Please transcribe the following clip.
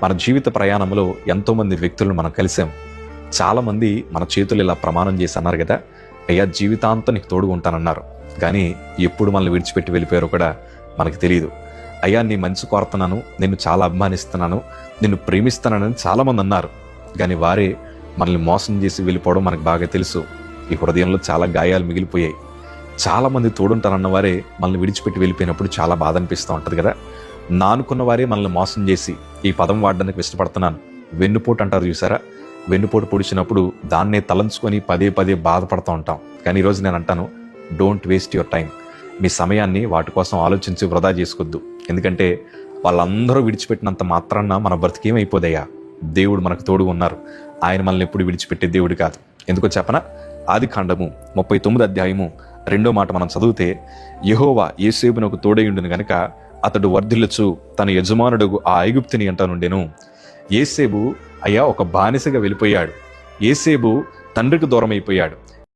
మన జీవిత ప్రయాణంలో ఎంతోమంది వ్యక్తులను మనం కలిసాం. చాలామంది మన చేతులు ఇలా ప్రమాణం చేసి అన్నారు కదా, అయ్యా జీవితాంతం నీకు తోడుగా ఉంటానన్నారు. కానీ ఎప్పుడు మనల్ని విడిచిపెట్టి వెళ్ళిపోయారో కూడా మనకు తెలియదు. అయ్యా నీ మంచి కోరుతున్నాను, నిన్ను చాలా అభిమానిస్తున్నాను, నిన్ను ప్రేమిస్తున్నానని చాలామంది అన్నారు. కానీ వారే మనల్ని మోసం చేసి వెళ్ళిపోవడం మనకు బాగా తెలుసు. ఈ హృదయంలో చాలా గాయాలు మిగిలిపోయాయి. చాలామంది తోడుంటారన్న వారే మనల్ని విడిచిపెట్టి వెళ్ళిపోయినప్పుడు చాలా బాధ అనిపిస్తూ ఉంటుంది కదా. నానుకున్న వారే మనల్ని మోసం చేసి, ఈ పదం వాడడానికి ఇష్టపడుతున్నాను, వెన్నుపోటు అంటారు చూసారా, వెన్నుపోటు పొడిచినప్పుడు దాన్నే తలంచుకొని పదే పదే బాధపడుతూ ఉంటాం. కానీ ఈరోజు నేను అంటాను, డోంట్ వేస్ట్ యువర్ టైం. మీ సమయాన్ని వాటి కోసం ఆలోచించి వృధా చేసుకోవద్దు. ఎందుకంటే వాళ్ళందరూ విడిచిపెట్టినంత మాత్రాన మన బ్రతికేమైపోదయ్యా. దేవుడు మనకు తోడుగా ఉన్నారు. ఆయన మనల్ని ఎప్పుడు విడిచిపెట్టే దేవుడు కాదు. ఎందుకో చెప్పనా, ఆదికాండము 39వ అధ్యాయము 2వ మాట మనం చదివితే, యెహోవా యోసేపునకు తోడైయుండును గనుక అతడు వర్ధిల్లుచు తన యజమానుడు ఆ ఐగుప్తుని అంటనుండెను. యోసేపు అయ్యా ఒక బానిసగా వెళ్ళిపోయాడు. యోసేపు తండ్రికి దూరం అయిపోయాడు.